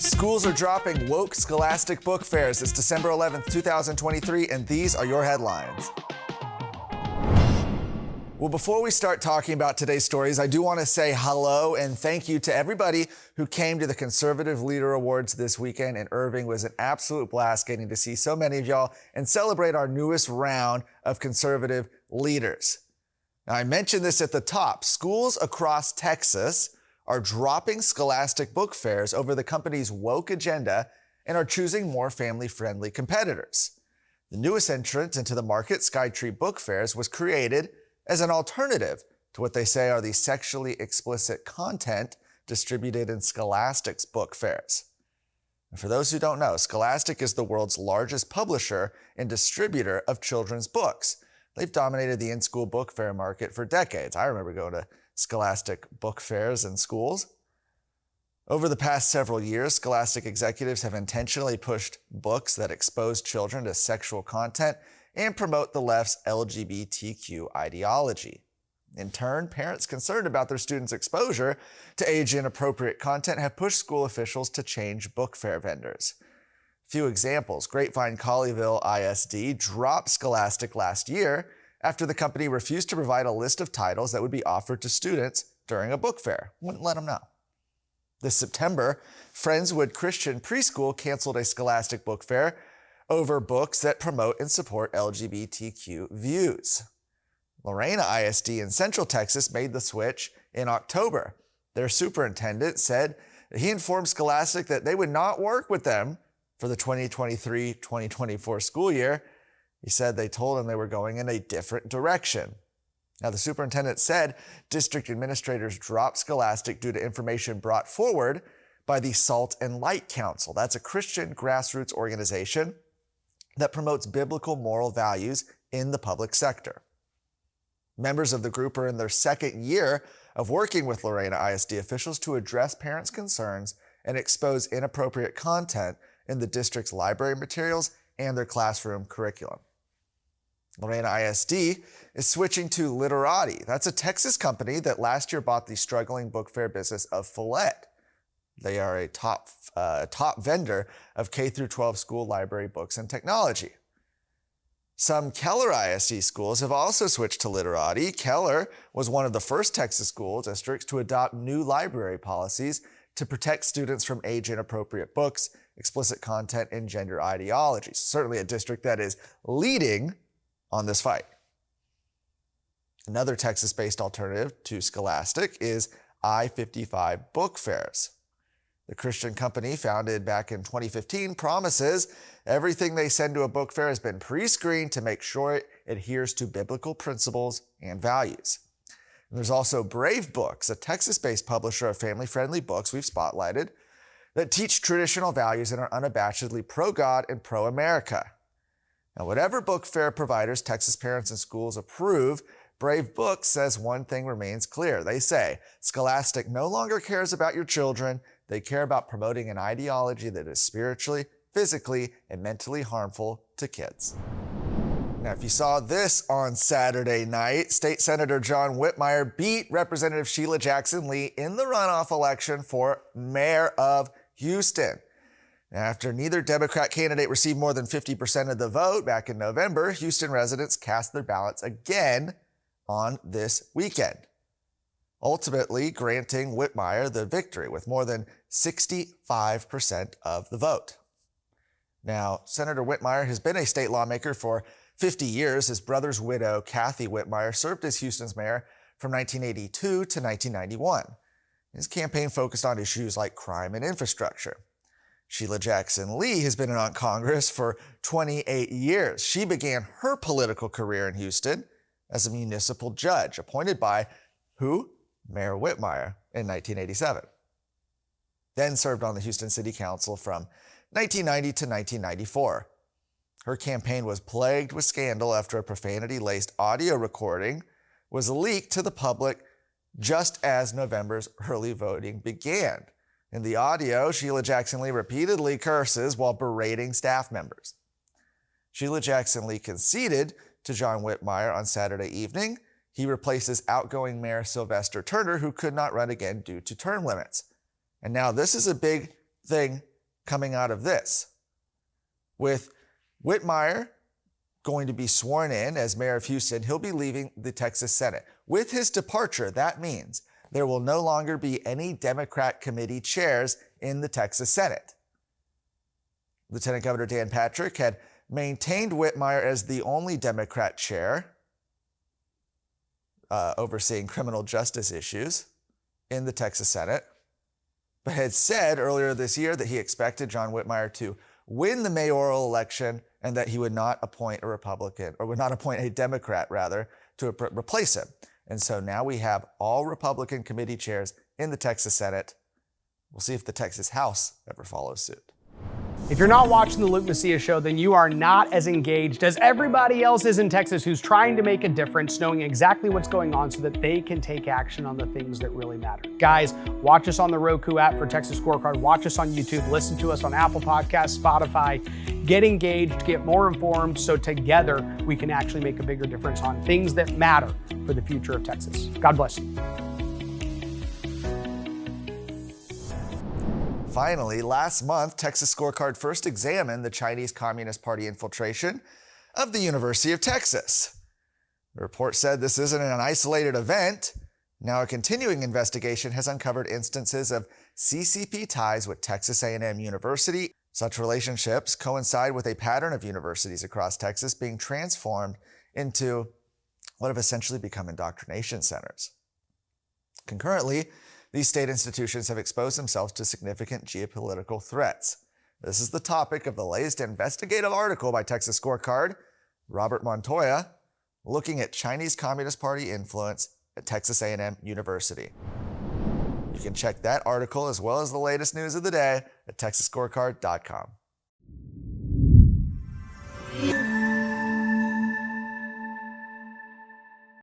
Schools are dropping woke Scholastic Book Fairs. It's December 11th, 2023, and these are your headlines. Well, before we start talking about today's stories, I do want to say hello and thank you to everybody who came to the Conservative Leader Awards this weekend in Irving. It was an absolute blast getting to see so many of y'all and celebrate our newest round of conservative leaders. Now, I mentioned this at the top. Schools across Texas are dropping Scholastic Book Fairs over the company's woke agenda and are choosing more family-friendly competitors. The newest entrant into the market, Skytree Book Fairs, was created as an alternative to what they say are the sexually explicit content distributed in Scholastic's book fairs. And for those who don't know, Scholastic is the world's largest publisher and distributor of children's books. They've dominated the in-school book fair market for decades. I remember going to Scholastic book fairs in schools. Over the past several years, Scholastic executives have intentionally pushed books that expose children to sexual content and promote the left's LGBTQ ideology. In turn, parents concerned about their students' exposure to age-inappropriate content have pushed school officials to change book fair vendors. A few examples: Grapevine Colleyville ISD dropped Scholastic last year after the company refused to provide a list of titles that would be offered to students during a book fair. Wouldn't let them know. This September, Friendswood Christian Preschool canceled a Scholastic book fair over books that promote and support LGBTQ views. Lorena ISD in Central Texas made the switch in October. Their superintendent said that he informed Scholastic that they would not work with them for the 2023-2024 school year. He said they told him they were going in a different direction. Now, the superintendent said district administrators dropped Scholastic due to information brought forward by the Salt and Light Council. That's a Christian grassroots organization that promotes biblical moral values in the public sector. Members of the group are in their second year of working with Lorena ISD officials to address parents' concerns and expose inappropriate content in the district's library materials and their classroom curriculum. Lorena ISD is switching to Literati. That's a Texas company that last year bought the struggling book fair business of Follett. They are a top vendor of K-12 school library books and technology. Some Keller ISD schools have also switched to Literati. Keller was one of the first Texas school districts to adopt new library policies to protect students from age-inappropriate books, explicit content, and gender ideologies. Certainly a district that is leading on this fight. Another Texas-based alternative to Scholastic is I-55 Book Fairs. The Christian company, founded back in 2015, promises everything they send to a book fair has been pre-screened to make sure it adheres to biblical principles and values. And there's also Brave Books, a Texas-based publisher of family-friendly books we've spotlighted that teach traditional values and are unabashedly pro-God and pro-America. Now, whatever book fair providers Texas parents and schools approve, Brave Books says one thing remains clear. They say, Scholastic no longer cares about your children. They care about promoting an ideology that is spiritually, physically, and mentally harmful to kids. Now, if you saw this on Saturday night, State Senator John Whitmire beat Representative Sheila Jackson Lee in the runoff election for mayor of Houston. Now, after neither Democrat candidate received more than 50% of the vote back in November, Houston residents cast their ballots again on this weekend, ultimately granting Whitmire the victory with more than 65% of the vote. Now, Senator Whitmire has been a state lawmaker for 50 years. His brother's widow, Kathy Whitmire, served as Houston's mayor from 1982 to 1991. His campaign focused on issues like crime and infrastructure. Sheila Jackson Lee has been in Congress for 28 years. She began her political career in Houston as a municipal judge, appointed by who? Mayor Whitmire in 1987. Then served on the Houston City Council from 1990 to 1994. Her campaign was plagued with scandal after a profanity-laced audio recording was leaked to the public just as November's early voting began. In the audio, Sheila Jackson Lee repeatedly curses while berating staff members. Sheila Jackson Lee conceded to John Whitmire on Saturday evening. He replaces outgoing Mayor Sylvester Turner, who could not run again due to term limits. And now this is a big thing coming out of this. With Whitmire going to be sworn in as mayor of Houston, he'll be leaving the Texas Senate. With his departure, that means there will no longer be any Democrat committee chairs in the Texas Senate. Lieutenant Governor Dan Patrick had maintained Whitmire as the only Democrat chair overseeing criminal justice issues in the Texas Senate, but had said earlier this year that he expected John Whitmire to win the mayoral election and that he would not appoint a Republican, or would not appoint a Democrat, rather, to replace him. And so now we have all Republican committee chairs in the Texas Senate. We'll see if the Texas House ever follows suit. If you're not watching the Luke Macias Show, then you are not as engaged as everybody else is in Texas who's trying to make a difference, knowing exactly what's going on so that they can take action on the things that really matter. Guys, watch us on the Roku app for Texas Scorecard. Watch us on YouTube. Listen to us on Apple Podcasts, Spotify. Get engaged, get more informed, so together we can actually make a bigger difference on things that matter for the future of Texas. God bless you. Finally, last month, Texas Scorecard first examined the Chinese Communist Party infiltration of the University of Texas. The report said this isn't an isolated event. Now, a continuing investigation has uncovered instances of CCP ties with Texas A&M University. Such relationships coincide with a pattern of universities across Texas being transformed into what have essentially become indoctrination centers. Concurrently, these state institutions have exposed themselves to significant geopolitical threats. This is the topic of the latest investigative article by Texas Scorecard, Robert Montoya, looking at Chinese Communist Party influence at Texas A&M University. You can check that article as well as the latest news of the day at texasscorecard.com.